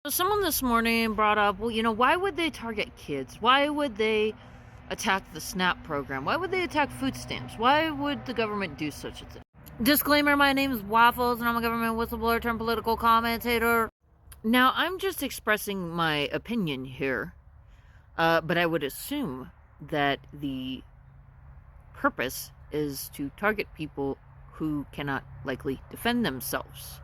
Someone this morning brought up, well, why would they target kids? Why would they attack the SNAP program? Why would they attack food stamps? Why would the government do such a thing? Disclaimer, my name is Waffles and I'm a government whistleblower turned political commentator. Now, I'm just expressing my opinion here, but I would assume that the purpose is to target people who cannot likely defend themselves.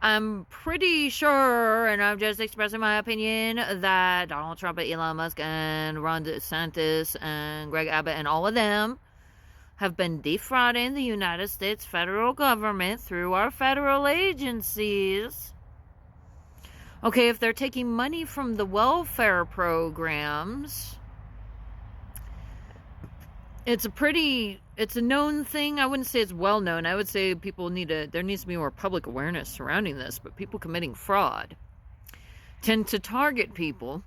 I'm pretty sure, and I'm just expressing my opinion, that Donald Trump and Elon Musk and Ron DeSantis and Greg Abbott and all of them have been defrauding the United States federal government through our federal agencies. Okay, if they're taking money from the welfare programs, it's a known thing. I wouldn't say it's well known. I would say there needs to be more public awareness surrounding this, but people committing fraud tend to target people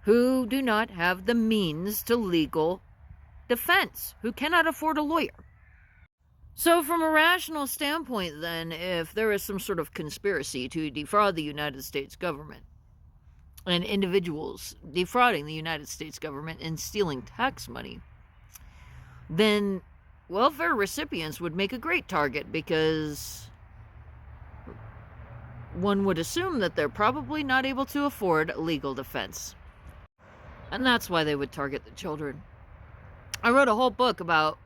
who do not have the means to legal defense, who cannot afford a lawyer. So from a rational standpoint then, if there is some sort of conspiracy to defraud the United States government and individuals defrauding the United States government and stealing tax money, then welfare recipients would make a great target, because one would assume that they're probably not able to afford legal defense. And that's why they would target the children. I wrote a whole book about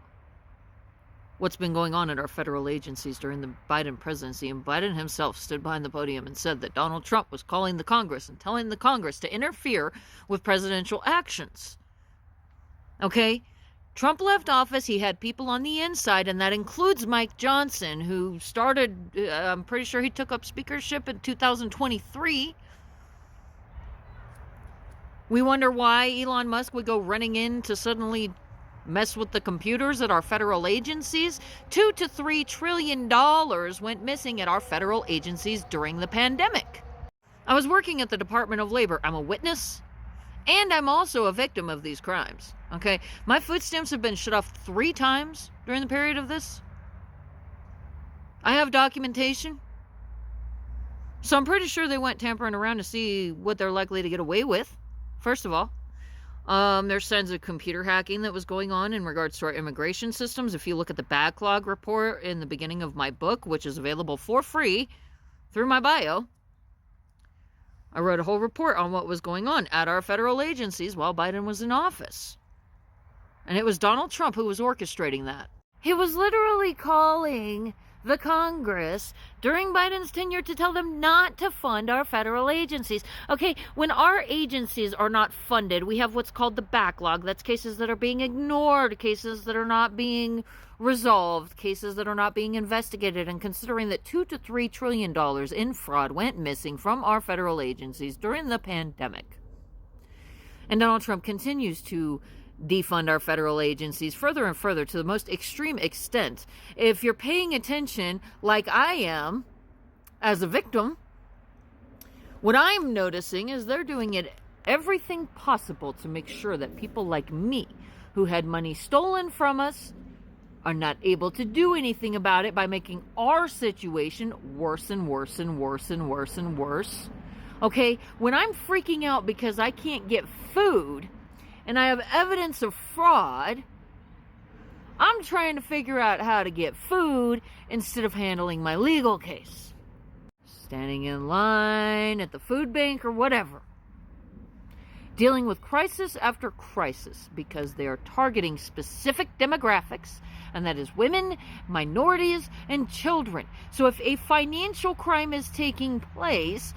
what's been going on at our federal agencies during the Biden presidency, and Biden himself stood behind the podium and said that Donald Trump was calling the Congress and telling the Congress to interfere with presidential actions. Okay? Trump left office, he had people on the inside, and that includes Mike Johnson, who started, I'm pretty sure he took up speakership in 2023. We wonder why Elon Musk would go running in to suddenly mess with the computers at our federal agencies. $2 to $3 trillion went missing at our federal agencies during the pandemic. I was working at the Department of Labor. I'm a witness, and I'm also a victim of these crimes. Okay, my food stamps have been shut off 3 times during the period of this. I have documentation. So I'm pretty sure they went tampering around to see what they're likely to get away with, first of all. There's signs of computer hacking that was going on in regards to our immigration systems. If you look at the backlog report in the beginning of my book, which is available for free through my bio, I wrote a whole report on what was going on at our federal agencies while Biden was in office. And it was Donald Trump who was orchestrating that. He was literally calling the Congress during Biden's tenure to tell them not to fund our federal agencies. Okay, when our agencies are not funded, we have what's called the backlog. That's cases that are being ignored, cases that are not being resolved, cases that are not being investigated. And considering that $2 to $3 trillion in fraud went missing from our federal agencies during the pandemic, and Donald Trump continues to defund our federal agencies further and further to the most extreme extent. If you're paying attention like I am as a victim, what I'm noticing is they're doing everything possible to make sure that people like me, who had money stolen from us, are not able to do anything about it by making our situation worse and worse and worse and worse and worse. Okay, when I'm freaking out because I can't get food and I have evidence of fraud, I'm trying to figure out how to get food instead of handling my legal case. Standing in line at the food bank or whatever. Dealing with crisis after crisis because they are targeting specific demographics, and that is women, minorities, and children. So if a financial crime is taking place,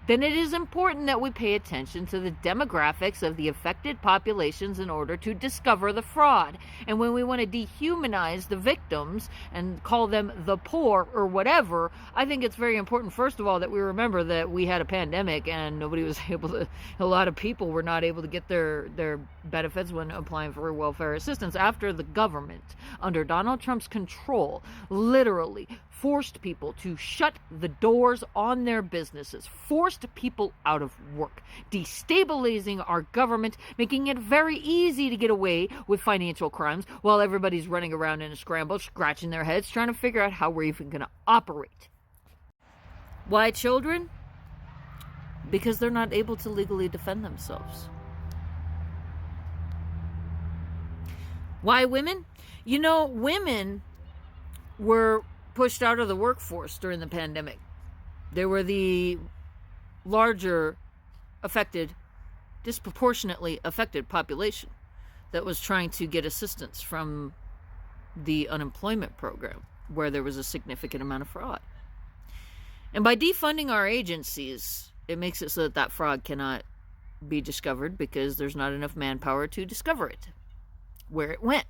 then it is important that we pay attention to the demographics of the affected populations in order to discover the fraud. And when we want to dehumanize the victims and call them the poor or whatever, I think it's very important, first of all, that we remember that we had a pandemic and nobody was able to, a lot of people were not able to get their benefits when applying for welfare assistance after the government, under Donald Trump's control, literally forced people to shut the doors on their businesses, forced people out of work, destabilizing our government, making it very easy to get away with financial crimes while everybody's running around in a scramble, scratching their heads, trying to figure out how we're even going to operate. Why children? because they're not able to legally defend themselves. Why women? You know, women were pushed out of the workforce during the pandemic. They were the larger affected, disproportionately affected population that was trying to get assistance from the unemployment program, where there was a significant amount of fraud. And by defunding our agencies, it makes it so that that fraud cannot be discovered because there's not enough manpower to discover it, where it went.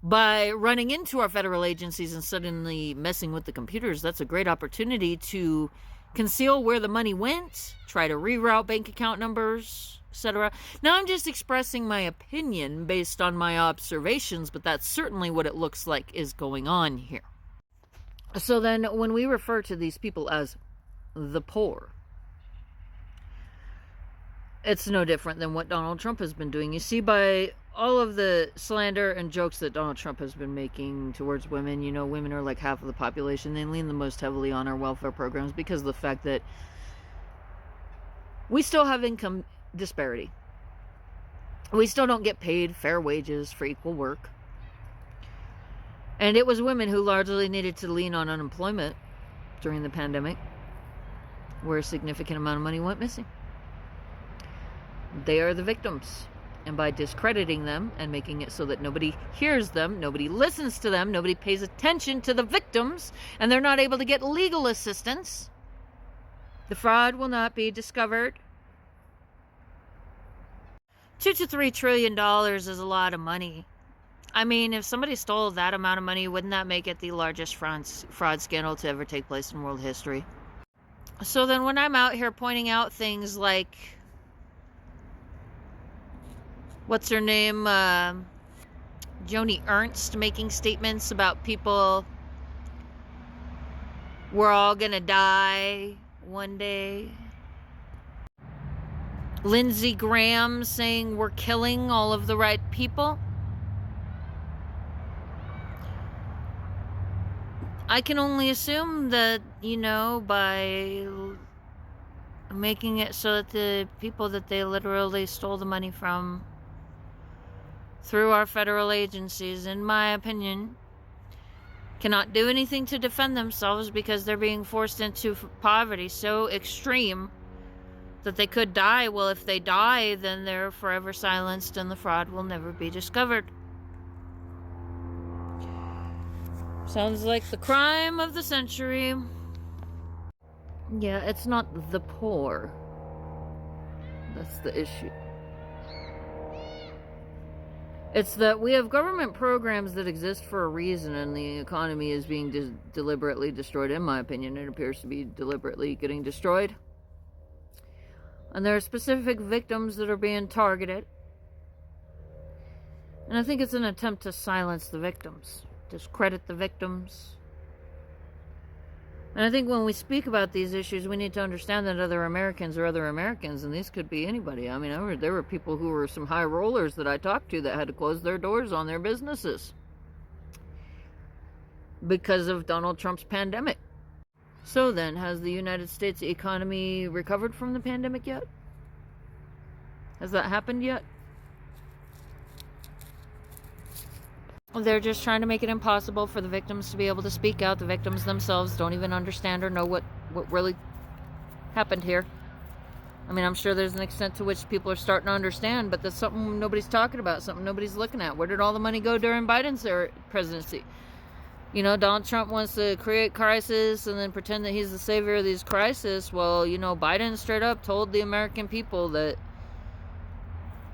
By running into our federal agencies and suddenly messing with the computers, that's a great opportunity to conceal where the money went, try to reroute bank account numbers, etc. Now, I'm just expressing my opinion based on my observations, but that's certainly what it looks like is going on here. So then, when we refer to these people as the poor, it's no different than what Donald Trump has been doing. You see, by all of the slander and jokes that Donald Trump has been making towards women, you know, women are like half of the population. They lean the most heavily on our welfare programs because of the fact that we still have income disparity. We still don't get paid fair wages for equal work. And it was women who largely needed to lean on unemployment during the pandemic, where a significant amount of money went missing. They are the victims. And by discrediting them and making it so that nobody hears them, nobody listens to them, nobody pays attention to the victims, and they're not able to get legal assistance, the fraud will not be discovered. $2 to $3 trillion is a lot of money. I mean, if somebody stole that amount of money, wouldn't that make it the largest fraud scandal to ever take place in world history? So then when I'm out here pointing out things like, what's her name, Joni Ernst making statements about people, we're all gonna die one day. Lindsey Graham saying we're killing all of the right people. I can only assume that, you know, by making it so that the people that they literally stole the money from through our federal agencies, in my opinion, cannot do anything to defend themselves because they're being forced into poverty so extreme that they could die. Well, if they die, then they're forever silenced and the fraud will never be discovered. Sounds like the crime of the century. Yeah, it's not the poor. That's the issue. It's that we have government programs that exist for a reason, and the economy is being deliberately destroyed. In my opinion, it appears to be deliberately getting destroyed. And there are specific victims that are being targeted. And I think it's an attempt to silence the victims, discredit the victims. And I think when we speak about these issues, we need to understand that other Americans are other Americans, and these could be anybody. I mean, there were people who were some high rollers that I talked to that had to close their doors on their businesses because of Donald Trump's pandemic. So then, has the United States economy recovered from the pandemic yet? Has that happened yet? They're just trying to make it impossible for the victims to be able to speak out. The victims themselves don't even understand or know what really happened here. I mean, I'm sure there's an extent to which people are starting to understand, but that's something nobody's talking about, something nobody's looking at. Where did all the money go during Biden's presidency? You know, Donald Trump wants to create crisis and then pretend that he's the savior of these crises. Well, you know, Biden straight up told the American people that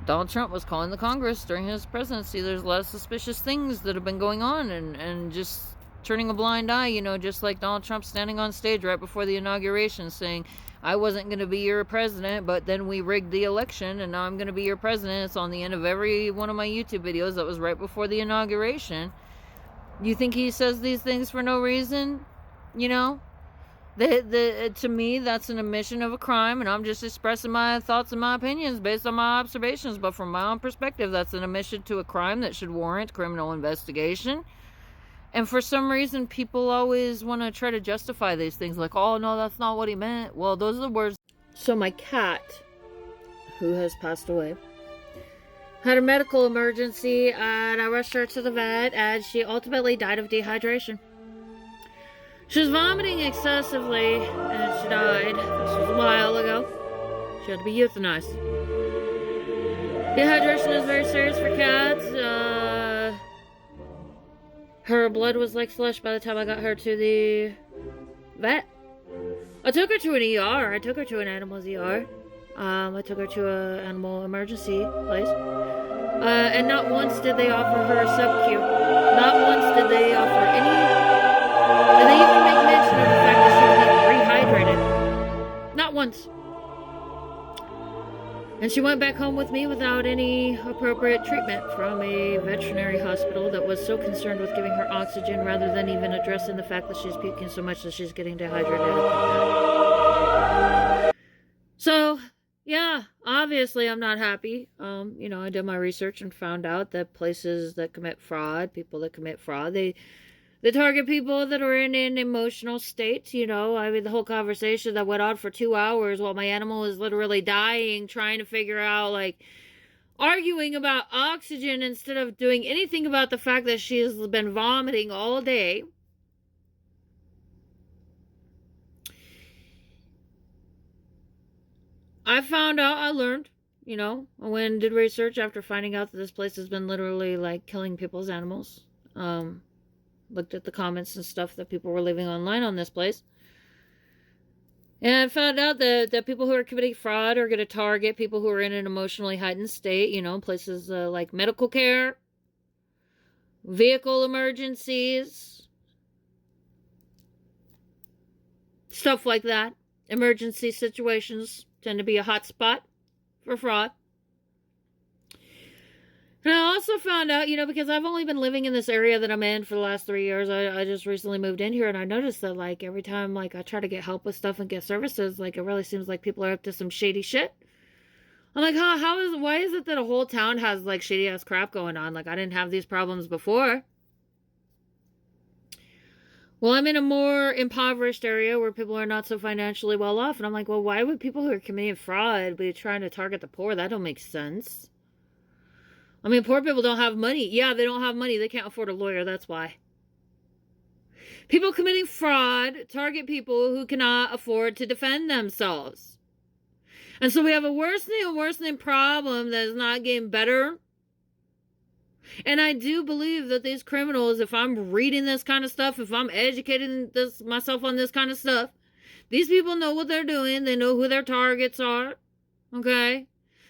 Donald Trump was calling the Congress during his presidency. There's a lot of suspicious things that have been going on, and just turning a blind eye, you know, just like Donald Trump standing on stage right before the inauguration saying, I wasn't going to be your president, but then we rigged the election and now I'm going to be your president. It's on the end of every one of my YouTube videos. That was right before the inauguration. You think he says these things for no reason? You know? To me, that's an admission of a crime, and I'm just expressing my thoughts and my opinions based on my observations. But from my own perspective, that's an admission to a crime that should warrant criminal investigation. And for some reason, people always want to try to justify these things like, oh, no, that's not what he meant. Well, those are the words So my cat, who has passed away, had a medical emergency, and I rushed her to the vet, and she ultimately died of dehydration. She was vomiting excessively, and she died. This was a while ago. She had to be euthanized. Dehydration is very serious for cats. Her blood was like slush by the time I got her to the vet. I took her to an ER. I took her to an animal's ER. I took her to an animal emergency place. And not once did they offer her a sub-Q. Not once did they offer any... And they even make mention of the fact that she was being rehydrated. Not once. And she went back home with me without any appropriate treatment from a veterinary hospital that was so concerned with giving her oxygen rather than even addressing the fact that she's puking so much that she's getting dehydrated. So, yeah, obviously I'm not happy. I did my research and found out that places that commit fraud, people that commit fraud, they target people that are in an emotional state, the whole conversation that went on for 2 hours while my animal is literally dying, trying to figure out, arguing about oxygen instead of doing anything about the fact that she has been vomiting all day. I learned, I went and did research after finding out that this place has been literally, killing people's animals. Looked at the comments and stuff that people were leaving online on this place. And I found out that people who are committing fraud are going to target people who are in an emotionally heightened state, places like medical care, vehicle emergencies, stuff like that. Emergency situations tend to be a hot spot for fraud. And I also found out, because I've only been living in this area that I'm in for the last 3 years. I just recently moved in here, and I noticed that, every time, I try to get help with stuff and get services, it really seems like people are up to some shady shit. I'm like, why is it that a whole town has, shady-ass crap going on? I didn't have these problems before. Well, I'm in a more impoverished area where people are not so financially well off, and I'm like, well, why would people who are committing fraud be trying to target the poor? That don't make sense. Poor people don't have money. Yeah, they don't have money. They can't afford a lawyer. That's why. People committing fraud target people who cannot afford to defend themselves. And so we have a worsening problem that is not getting better. And I do believe that these criminals, if I'm reading this kind of stuff, if I'm educating myself on this kind of stuff, these people know what they're doing. They know who their targets are. Okay?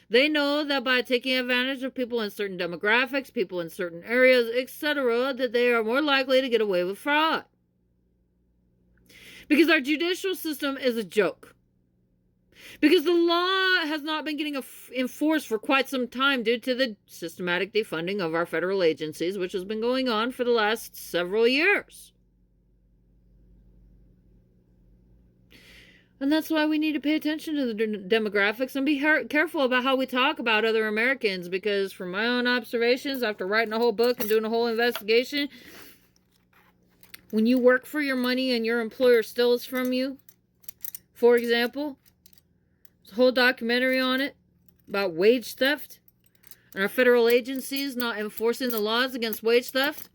They know that by taking advantage of people in certain demographics, people in certain areas, etc., that they are more likely to get away with fraud. Because our judicial system is a joke. Because the law has not been getting enforced for quite some time due to the systematic defunding of our federal agencies, which has been going on for the last several years. And that's why we need to pay attention to the demographics and be careful about how we talk about other Americans, because from my own observations, after writing a whole book and doing a whole investigation, when you work for your money and your employer steals from you, for example, there's a whole documentary on it about wage theft and our federal agencies not enforcing the laws against wage theft,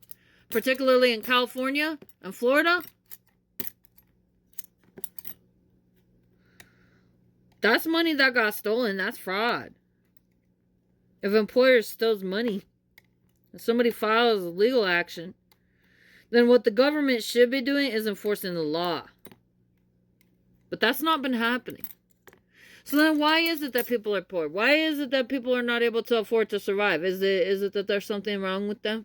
particularly in California and Florida. That's money that got stolen. That's fraud. If an employer steals money and somebody files legal action, then what the government should be doing is enforcing the law. But that's not been happening. So then why is it that people are poor? Why is it that people are not able to afford to survive? Is it that there's something wrong with them?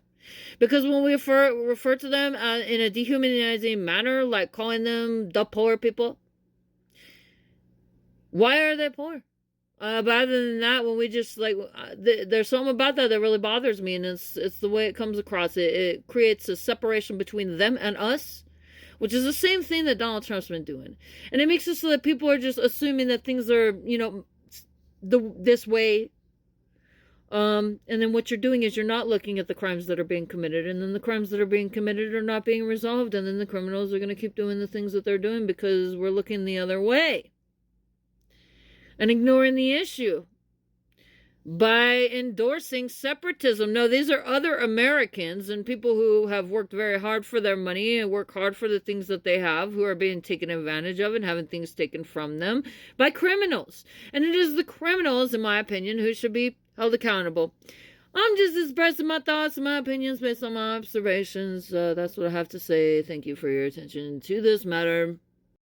Because when we refer to them in a dehumanizing manner, like calling them the poor people, why are they poor? But other than that, when we just there's something about that really bothers me, and it's the way it comes across. It creates a separation between them and us, which is the same thing that Donald Trump's been doing, and it makes it so that people are just assuming that things are this way. And then what you're doing is you're not looking at the crimes that are being committed, and then the crimes that are being committed are not being resolved, and then the criminals are going to keep doing the things that they're doing because we're looking the other way. and ignoring the issue by endorsing separatism. No, these are other Americans and people who have worked very hard for their money and work hard for the things that they have, who are being taken advantage of and having things taken from them by criminals. And it is the criminals, in my opinion, who should be held accountable. I'm just expressing my thoughts and my opinions based on my observations. That's what I have to say. Thank you for your attention to this matter.